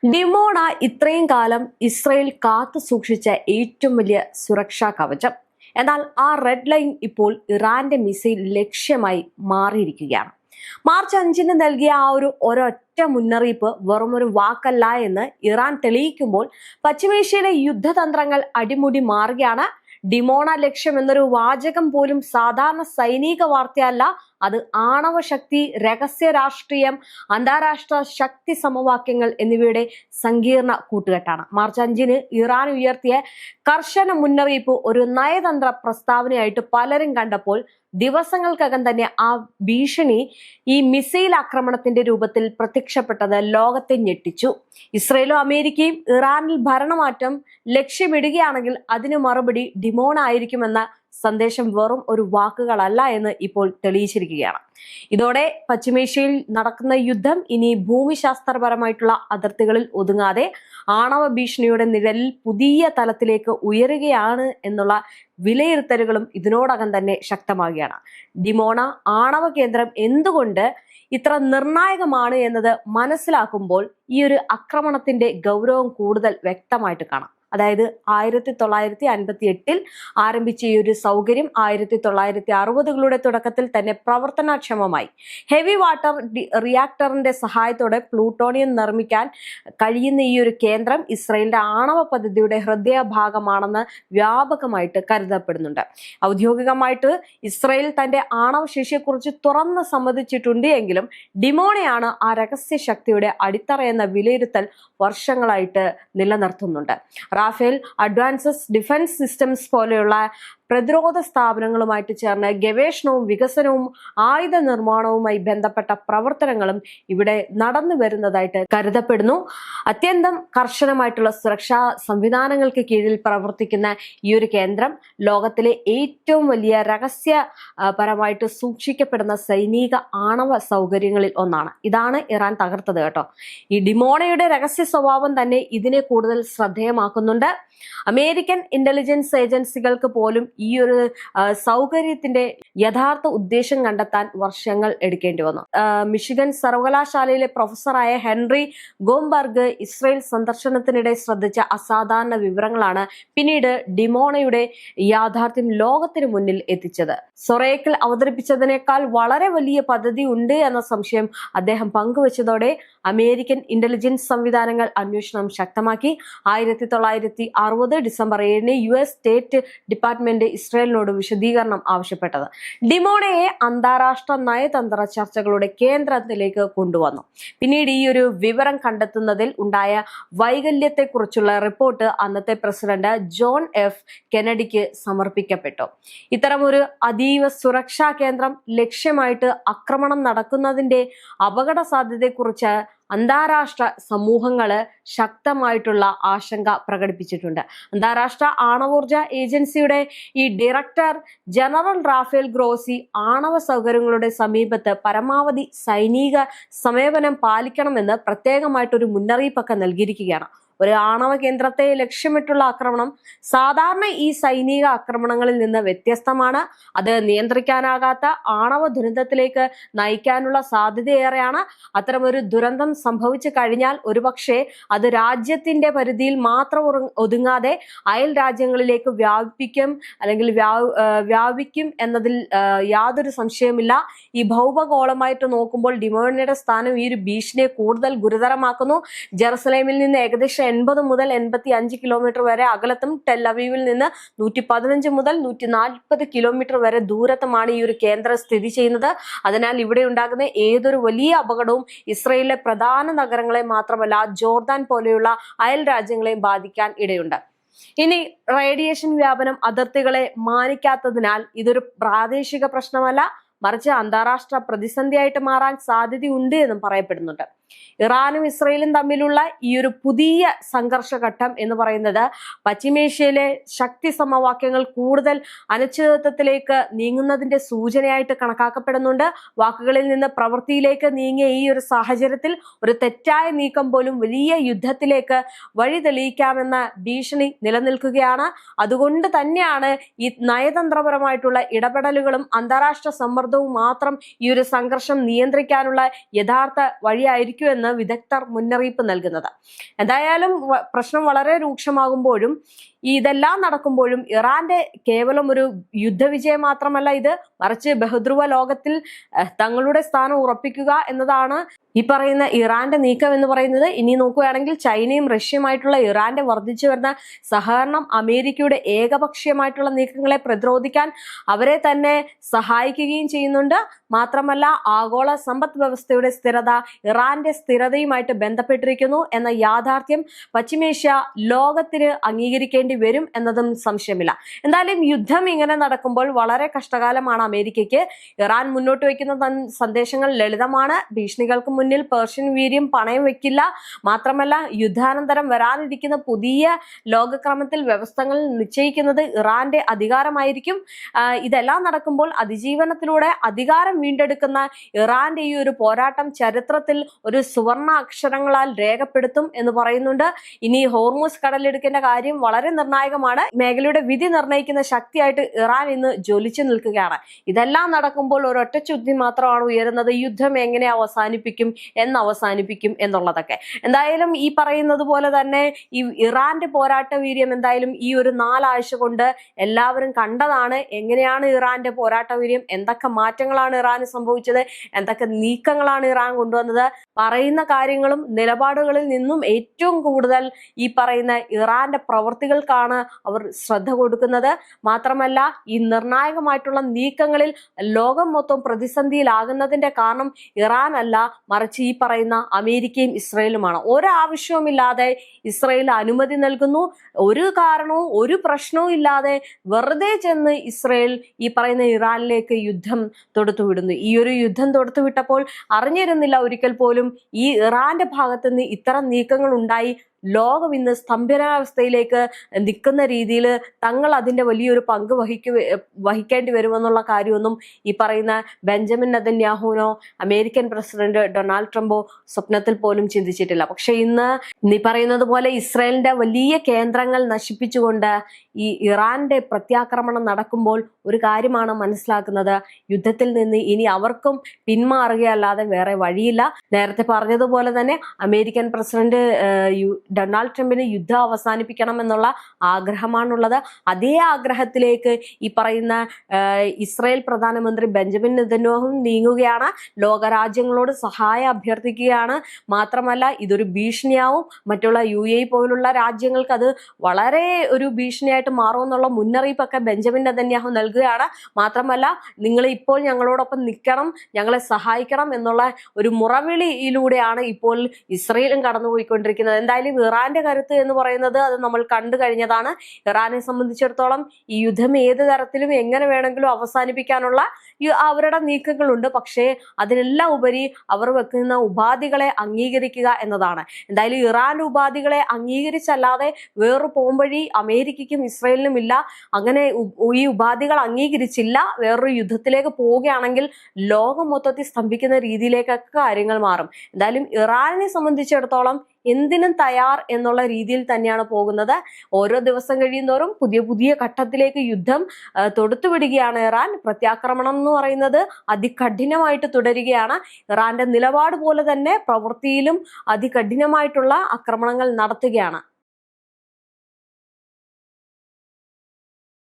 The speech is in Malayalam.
ഡിമോണ ഇത്രയും കാലം ഇസ്രയേൽ കാത്തു സൂക്ഷിച്ച ഏറ്റവും വലിയ സുരക്ഷാ കവചം. എന്നാൽ ആ റെഡ് ലൈൻ ഇപ്പോൾ ഇറാന്റെ മിസൈൽ ലക്ഷ്യമായി മാറിയിരിക്കുകയാണ്. മാർച്ച് 5 നൽകിയ ആ ഒരൊറ്റ മുന്നറിയിപ്പ് വെറുമൊരു വാക്കല്ല എന്ന് ഇറാൻ തെളിയിക്കുമ്പോൾ പശ്ചിമേഷ്യയിലെ യുദ്ധതന്ത്രങ്ങൾ അടിമുടി മാറുകയാണ്. ഡിമോണ ലക്ഷ്യം എന്നൊരു വാചകം പോലും സാധാരണ സൈനിക വാർത്തയല്ല, അത് ആണവ ശക്തി, രഹസ്യ രാഷ്ട്രീയം, അന്താരാഷ്ട്ര ശക്തി സമവാക്യങ്ങൾ എന്നിവയുടെ സങ്കീർണ കൂട്ടുകെട്ടാണ്. മാർച്ച് 5 ഇറാൻ ഉയർത്തിയ കർശന മുന്നറിയിപ്പ് ഒരു നയതന്ത്ര പ്രസ്താവനയായിട്ട് പലരും കണ്ടപ്പോൾ ദിവസങ്ങൾക്കകം തന്നെ ആ ഭീഷണി ഈ മിസൈൽ ആക്രമണത്തിന്റെ രൂപത്തിൽ പ്രത്യക്ഷപ്പെട്ടത് ലോകത്തെ ഞെട്ടിച്ചു. ഇസ്രയേലും അമേരിക്കയും ഇറാനിൽ ഭരണമാറ്റം ലക്ഷ്യമിടുകയാണെങ്കിൽ അതിന് മറുപടി ഡിമോണ ആയിരിക്കുമെന്ന സന്ദേശം വെറും ഒരു വാക്കുകളല്ല എന്ന് ഇപ്പോൾ തെളിയിച്ചിരിക്കുകയാണ്. ഇതോടെ പശ്ചിമേഷ്യയിൽ നടക്കുന്ന യുദ്ധം ഇനി ഭൂമിശാസ്ത്രപരമായിട്ടുള്ള അതിർത്തികളിൽ ഒതുങ്ങാതെ ആണവ ഭീഷണിയുടെ നിഴലിൽ പുതിയ തലത്തിലേക്ക് ഉയരുകയാണ് എന്നുള്ള വിലയിരുത്തലുകളും ഇതിനോടകം തന്നെ ശക്തമാകുകയാണ്. ഡിമോണ ആണവ കേന്ദ്രം എന്തുകൊണ്ട് ഇത്ര നിർണായകമാണ് എന്നത് മനസ്സിലാക്കുമ്പോൾ ഈ ഒരു ആക്രമണത്തിന്റെ ഗൗരവം കൂടുതൽ വ്യക്തമായിട്ട് കാണാം. അതായത് 1958 ആരംഭിച്ച ഈ ഒരു സൗകര്യം 1960കളുടെ തുടക്കത്തിൽ തന്നെ പ്രവർത്തനക്ഷമമായി. ഹെവി വാട്ടർ റിയാക്ടറിന്റെ സഹായത്തോടെ പ്ലൂട്ടോണിയം നിർമ്മിക്കാൻ കഴിയുന്ന ഈ ഒരു കേന്ദ്രം ഇസ്രയേലിന്റെ ആണവ പദ്ധതിയുടെ ഹൃദയഭാഗമാണെന്ന് വ്യാപകമായിട്ട് കരുതപ്പെടുന്നുണ്ട്. ഔദ്യോഗികമായിട്ട് ഇസ്രയേൽ തന്റെ ആണവ ശേഷിയെക്കുറിച്ച് തുറന്ന് സമ്മതിച്ചിട്ടുണ്ട് എങ്കിലും ഡിമോണയാണ് ആ രഹസ്യ ശക്തിയുടെ അടിത്തറയെന്ന വിലയിരുത്തൽ വർഷങ്ങളായിട്ട് നിലനിർത്തുന്നുണ്ട്. റാഫേൽ, അഡ്വാൻസസ് ഡിഫൻസ് സിസ്റ്റംസ് പോലെയുള്ള പ്രതിരോധ സ്ഥാപനങ്ങളുമായിട്ട് ചേർന്ന് ഗവേഷണവും വികസനവും ആയുധ നിർമ്മാണവുമായി ബന്ധപ്പെട്ട പ്രവർത്തനങ്ങളും ഇവിടെ നടന്നു വരുന്നതായിട്ട് കരുതപ്പെടുന്നു. അത്യന്തം കർശനമായിട്ടുള്ള സുരക്ഷാ സംവിധാനങ്ങൾക്ക് കീഴിൽ പ്രവർത്തിക്കുന്ന ഈ ഒരു കേന്ദ്രം ലോകത്തിലെ ഏറ്റവും വലിയ രഹസ്യപരമായിട്ട് സൂക്ഷിക്കപ്പെടുന്ന സൈനിക ആണവ സൗകര്യങ്ങളിൽ ഒന്നാണ്. ഇതാണ് ഇറാൻ തകർത്തത് കേട്ടോ. ഈ ഡിമോണയുടെ രഹസ്യ സ്വഭാവം തന്നെ ഇതിനെ കൂടുതൽ ശ്രദ്ധേയമാക്കുന്നുണ്ട്. അമേരിക്കൻ ഇന്റലിജൻസ് ഏജൻസികൾക്ക് പോലും ഈ ഒരു സൗകര്യത്തിന്റെ യഥാർത്ഥ ഉദ്ദേശം കണ്ടെത്താൻ വർഷങ്ങൾ എടുക്കേണ്ടി വന്നു. മിഷിഗൻ സർവകലാശാലയിലെ പ്രൊഫസറായ ഹെൻറി ഗോംബർഗ് ഇസ്രയേൽ സന്ദർശനത്തിനിടെ ശ്രദ്ധിച്ച അസാധാരണ വിവരങ്ങളാണ് പിന്നീട് ഡിമോണയുടെ യാഥാർത്ഥ്യം ലോകത്തിന് മുന്നിൽ എത്തിച്ചത്. സൊറേക്കിൽ അവതരിപ്പിച്ചതിനേക്കാൾ വളരെ വലിയ പദ്ധതി ഉണ്ട് എന്ന സംശയം അദ്ദേഹം പങ്കുവച്ചതോടെ അമേരിക്കൻ ഇന്റലിജൻസ് സംവിധാനങ്ങൾ അന്വേഷണം ശക്തമാക്കി. 1960 ഡിസംബർ 7 US സ്റ്റേറ്റ് ഡിപ്പാർട്ട്മെന്റ് ഇസ്രയേലിനോട് വിശദീകരണം ആവശ്യപ്പെട്ടത്. ഡിമോണയെ അന്താരാഷ്ട്ര നയതന്ത്ര ചർച്ചകളുടെ കേന്ദ്രത്തിലേക്ക് കൊണ്ടുവന്നു. പിന്നീട് ഈ ഒരു വിവരം കണ്ടെത്തുന്നതിൽ ഉണ്ടായ വൈകല്യത്തെക്കുറിച്ചുള്ള റിപ്പോർട്ട് അന്നത്തെ പ്രസിഡന്റ് ജോൺ എഫ് കെനഡിക്ക് സമർപ്പിക്കപ്പെട്ടു. ഇത്തരമൊരു അതീവ സുരക്ഷാ കേന്ദ്രം ലക്ഷ്യമായിട്ട് ആക്രമണം നടക്കുന്നതിന്റെ അപകട സാധ്യതയെക്കുറിച്ച് അന്താരാഷ്ട്ര സമൂഹങ്ങള് ശക്തമായിട്ടുള്ള ആശങ്ക പ്രകടിപ്പിച്ചിട്ടുണ്ട്. അന്താരാഷ്ട്ര ആണവോർജ ഏജൻസിയുടെ ഈ ഡയറക്ടർ ജനറൽ റാഫേൽ ഗ്രോസി ആണവ സൗകര്യങ്ങളുടെ സമീപത്ത് പരമാവധി സൈനിക സമീപനം പാലിക്കണമെന്ന് പ്രത്യേകമായിട്ടൊരു മുന്നറിയിപ്പൊക്കെ നൽകിയിരിക്കുകയാണ്. ഒരു ആണവ കേന്ദ്രത്തെ ലക്ഷ്യമിട്ടുള്ള ആക്രമണം സാധാരണ ഈ സൈനിക ആക്രമണങ്ങളിൽ നിന്ന് വ്യത്യസ്തമാണ്. അത് നിയന്ത്രിക്കാനാകാത്ത ആണവ ദുരന്തത്തിലേക്ക് നയിക്കാനുള്ള സാധ്യതയേറെയാണ്. അത്തരമൊരു ദുരന്തം സംഭവിച്ചു കഴിഞ്ഞാൽ ഒരുപക്ഷെ അത് രാജ്യത്തിന്റെ പരിധിയിൽ മാത്രം ഒതുങ്ങാതെ അയൽ രാജ്യങ്ങളിലേക്ക് വ്യാപിക്കും എന്നതിൽ യാതൊരു സംശയമില്ല. ഈ ഭൗമഗോളമായിട്ട് നോക്കുമ്പോൾ ഡിമോണയുടെ സ്ഥാനം ഈ ഒരു ഭീഷണിയെ കൂടുതൽ ഗുരുതരമാക്കുന്നു. ജെറുസലേമിൽ നിന്ന് ഏകദേശം 80 മുതൽ 85 കിലോമീറ്റർ വരെ അകലത്തും ടെൽ-അവീവിൽ നിന്ന് 115 മുതൽ 140 കിലോമീറ്റർ വരെ ദൂരത്തുമാണ് ഈ ഒരു കേന്ദ്രം സ്ഥിതി ചെയ്യുന്നത്. അതിനാൽ ഇവിടെ ഉണ്ടാകുന്ന ഏതൊരു വലിയ അപകടവും ഇസ്രയേലിലെ പ്രധാന നഗരങ്ങളെ മാത്രമല്ല ജോർദാൻ പോലെയുള്ള അയൽ രാജ്യങ്ങളെയും ബാധിക്കാൻ ഇടയുണ്ട്. ഇനി റേഡിയേഷൻ വ്യാപനം അതിർത്തികളെ മാനിക്കാത്തതിനാൽ ഇതൊരു പ്രാദേശിക പ്രശ്നമല്ല, മറിച്ച് അന്താരാഷ്ട്ര പ്രതിസന്ധിയായിട്ട് മാറാൻ സാധ്യതയുണ്ട് എന്നും പറയപ്പെടുന്നുണ്ട്. ഇറാനും ഇസ്രയേലും തമ്മിലുള്ള ഈ ഒരു പുതിയ സംഘർഷഘട്ടം എന്ന് പറയുന്നത് പശ്ചിമേഷ്യയിലെ ശക്തി സമവാക്യങ്ങൾ കൂടുതൽ അനിശ്ചിതത്വത്തിലേക്ക് നീങ്ങുന്നതിന്റെ സൂചനയായിട്ട് കണക്കാക്കപ്പെടുന്നുണ്ട്. വാക്കുകളിൽ നിന്ന് പ്രവൃത്തിയിലേക്ക് നീങ്ങിയ ഈ ഒരു സാഹചര്യത്തിൽ ഒരു തെറ്റായ നീക്കം പോലും വലിയ യുദ്ധത്തിലേക്ക് വഴി തെളിയിക്കാമെന്ന ഭീഷണി നിലനിൽക്കുകയാണ്. അതുകൊണ്ട് തന്നെയാണ് ഈ നയതന്ത്രപരമായിട്ടുള്ള ഇടപെടലുകളും അന്താരാഷ്ട്ര സമ്മർദ്ദവും സമ്മർദ്ദവും മാത്രം ഈ ഒരു സംഘർഷം നിയന്ത്രിക്കാനുള്ള യഥാർത്ഥ വഴിയായിരിക്കുമെന്ന് വിദഗ്ധർ മുന്നറിയിപ്പ് നൽകുന്നത്. എന്തായാലും പ്രശ്നം വളരെ രൂക്ഷമാകുമ്പോഴും ഇതെല്ലാം നടക്കുമ്പോഴും ഇറാന്റെ കേവലം ഒരു യുദ്ധവിജയം മാത്രമല്ല ഇത്, മറിച്ച് ബഹുധ്രുവ ലോകത്തിൽ തങ്ങളുടെ സ്ഥാനം ഉറപ്പിക്കുക എന്നതാണ് ഈ പറയുന്ന ഇറാന്റെ നീക്കം എന്ന് പറയുന്നത്. ഇനി നോക്കുകയാണെങ്കിൽ ചൈനയും റഷ്യയുമായിട്ടുള്ള ഇറാന്റെ വർദ്ധിച്ചു വരുന്ന സഹകരണം അമേരിക്കയുടെ ഏകപക്ഷീയമായിട്ടുള്ള നീക്കങ്ങളെ പ്രതിരോധിക്കാൻ അവരെ തന്നെ സഹായിക്കുകയും ചെയ്യുന്നുണ്ട്. മാത്രമല്ല ആഗോള സമ്പദ് വ്യവസ്ഥയുടെ സ്ഥിരത ഇറാന്റെ സ്ഥിരതയുമായിട്ട് ബന്ധപ്പെട്ടിരിക്കുന്നു എന്ന യാഥാർത്ഥ്യം പശ്ചിമേഷ്യ ലോകത്തിന് അംഗീകരിക്കേണ്ടി വരും എന്നതും സംശയമില്ല. എന്തായാലും യുദ്ധം ഇങ്ങനെ നടക്കുമ്പോൾ വളരെ കഷ്ടകാലമാണ് അമേരിക്കയ്ക്ക്. ഇറാൻ മുന്നോട്ട് വയ്ക്കുന്ന സന്ദേശങ്ങൾ ലളിതമാണ്. ഭീഷണികൾക്ക് മുന്നിൽ പേർഷ്യൻ വീര്യം പണയം വെക്കില്ല. മാത്രമല്ല യുദ്ധാനന്തരം വരാനിരിക്കുന്ന പുതിയ ലോകക്രമത്തിൽ വ്യവസ്ഥകൾ നിശ്ചയിക്കുന്നത് ഇറാന്റെ അധികാരമായിരിക്കും. ഇതെല്ലാം നടക്കുമ്പോൾ അതിജീവനത്തിലൂടെ അധികാരം വീണ്ടെടുക്കുന്ന ഇറാന്റെ ഈ ഒരു പോരാട്ടം ചരിത്രത്തിൽ ഒരു സുവർണ അക്ഷരങ്ങളാൽ രേഖപ്പെടുത്തും എന്ന് പറയുന്നുണ്ട്. ഇനി ഹോർമൂസ് കടലിടുക്കിന്റെ കാര്യം വളരെ നിർണായകമാണ്. മേഖലയുടെ വിധി നിർണ്ണയിക്കുന്ന ശക്തിയായിട്ട് ഇറാൻ ഇന്ന് ജ്വലിച്ചു നിൽക്കുകയാണ്. ഇതെല്ലാം നടക്കുമ്പോൾ ഒരൊറ്റ ചോദ്യം മാത്രമാണ് ഉയരുന്നത്: യുദ്ധം എങ്ങനെ അവസാനിപ്പിക്കും, അവസാനിപ്പിക്കും എന്നുള്ളതൊക്കെ. എന്തായാലും ഈ പറയുന്നത് പോലെ തന്നെ ഈ ഇറാന്റെ പോരാട്ട വീര്യം എന്തായാലും ഈ ഒരു 4 ആഴ്ച കൊണ്ട് എല്ലാവരും കണ്ടതാണ്. എങ്ങനെയാണ് ഇറാന്റെ പോരാട്ട വീര്യം, എന്തൊക്കെ മാറ്റങ്ങളാണ് ഇറാന് സംഭവിച്ചത്, എന്തൊക്കെ നീക്കങ്ങളാണ് ഇറാൻ കൊണ്ടുവന്നത്. പറയുന്ന കാര്യങ്ങളും നിലപാടുകളിൽ നിന്നും ഏറ്റവും കൂടുതൽ ഈ പറയുന്ന ഇറാന്റെ പ്രവൃത്തികൾക്കാണ് അവർ ശ്രദ്ധ കൊടുക്കുന്നത്. മാത്രമല്ല ഈ നിർണായകമായിട്ടുള്ള നീക്കങ്ങളിൽ ലോകം മൊത്തം പ്രതിസന്ധിയിലാകുന്നതിന്റെ കാരണം ഇറാൻ അല്ല, മറിച്ച് ഈ പറയുന്ന അമേരിക്കയും ഇസ്രയേലുമാണ്. ഒരാവശ്യവുമില്ലാതെ ഇസ്രയേൽ അനുമതി നൽകുന്നു. ഒരു കാരണവും ഒരു പ്രശ്നവും ഇല്ലാതെ വെറുതെ ചെന്ന് ഇസ്രയേൽ ഈ പറയുന്ന ഇറാനിലേക്ക് യുദ്ധം തൊടുത്തുവിടുന്നു. ഈ ഒരു യുദ്ധം തൊടുത്തുവിട്ടപ്പോൾ അറിഞ്ഞിരുന്നില്ല ഒരിക്കൽ പോലും ഈ ഇറാന്റെ ഭാഗത്തുനിന്ന് ഇത്തരം നീക്കങ്ങൾ ഉണ്ടായി ലോകം ഇന്ന് സ്തംഭനാവസ്ഥയിലേക്ക് നിൽക്കുന്ന രീതിയിൽ തങ്ങൾ അതിന്റെ വലിയൊരു പങ്ക് വഹിക്കേണ്ടി വരുമെന്നുള്ള കാര്യമൊന്നും ഈ പറയുന്ന ബെഞ്ചമിൻ നെതന്യാഹുവിനോ അമേരിക്കൻ പ്രസിഡന്റ് ഡൊണാൾഡ് ട്രംപോ സ്വപ്നത്തിൽ പോലും ചിന്തിച്ചിട്ടില്ല. പക്ഷെ ഇന്ന് ഈ പറയുന്നത് പോലെ ഇസ്രായേലിന്റെ വലിയ കേന്ദ്രങ്ങൾ നശിപ്പിച്ചുകൊണ്ട് ഈ ഇറാന്റെ പ്രത്യാക്രമണം നടക്കുമ്പോൾ ഒരു കാര്യമാണ് മനസ്സിലാക്കുന്നത്: യുദ്ധത്തിൽ നിന്ന് ഇനി അവർക്കും പിന്മാറുകയല്ലാതെ വേറെ വഴിയില്ല. നേരത്തെ പറഞ്ഞതുപോലെ തന്നെ അമേരിക്കൻ പ്രസിഡന്റ് ഡൊണാൾഡ് ട്രംപിന് യുദ്ധം അവസാനിപ്പിക്കണം എന്നുള്ള ആഗ്രഹമാണുള്ളത്. അതേ ആഗ്രഹത്തിലേക്ക് ഈ പറയുന്ന ഇസ്രായേൽ പ്രധാനമന്ത്രി ബെഞ്ചമിൻ നെതന്യാഹു നീങ്ങുകയാണ്. ലോകരാജ്യങ്ങളോട് സഹായം അഭ്യർത്ഥിക്കുകയാണ്. മാത്രമല്ല ഇതൊരു ഭീഷണിയാവും. മറ്റുള്ള UAE പോലുള്ള രാജ്യങ്ങൾക്ക് അത് വളരെ ഒരു ഭീഷണിയായിട്ട് മാറുമെന്നുള്ള മുന്നറിയിപ്പൊക്കെ ബെഞ്ചമിൻ നെതന്യാഹു നൽകുകയാണ്. മാത്രമല്ല നിങ്ങൾ ഇപ്പോൾ ഞങ്ങളോടൊപ്പം നിൽക്കണം, ഞങ്ങളെ സഹായിക്കണം എന്നുള്ള ഒരു മുറവിളിയിലൂടെയാണ് ഇപ്പോൾ ഇസ്രയേലും കടന്നുപോയിക്കൊണ്ടിരിക്കുന്നത്. എന്തായാലും ഇറാന്റെ കരുത്ത് എന്ന് പറയുന്നത് അത് നമ്മൾ കണ്ടു കഴിഞ്ഞതാണ്. ഇറാനെ സംബന്ധിച്ചിടത്തോളം ഈ യുദ്ധം ഏത് തരത്തിലും എങ്ങനെ വേണമെങ്കിലും അവസാനിപ്പിക്കാനുള്ള അവരുടെ നീക്കങ്ങളുണ്ട്. പക്ഷേ അതിനെല്ലാം ഉപരി അവർ വെക്കുന്ന ഉപാധികളെ അംഗീകരിക്കുക എന്നതാണ്. എന്തായാലും ഇറാൻ ഉപാധികളെ അംഗീകരിച്ചല്ലാതെ വേറൊരു പോംവഴി അമേരിക്കയ്ക്കും ഇസ്രയേലിനും ഇല്ല. അങ്ങനെ ഈ ഉപാധികൾ അംഗീകരിച്ചില്ല വേറൊരു യുദ്ധത്തിലേക്ക് പോവുകയാണെങ്കിൽ ലോകം മൊത്തത്തിൽ സ്തംഭിക്കുന്ന രീതിയിലേക്കൊക്കെ കാര്യങ്ങൾ മാറും. എന്തായാലും ഇറാനെ സംബന്ധിച്ചിടത്തോളം എന്തിനും തയ്യാർ എന്നുള്ള രീതിയിൽ തന്നെയാണ് പോകുന്നത്. ഓരോ ദിവസം കഴിയുന്തോറും പുതിയ പുതിയ ഘട്ടത്തിലേക്ക് യുദ്ധം തൊടുത്തുവിടുകയാണ് ഇറാൻ. പ്രത്യാക്രമണം എന്ന് പറയുന്നത് അതികഠിനമായിട്ട് തുടരുകയാണ്. ഇറാന്റെ നിലപാട് പോലെ തന്നെ പ്രവൃത്തിയിലും അതികഠിനമായിട്ടുള്ള ആക്രമണങ്ങൾ നടത്തുകയാണ്.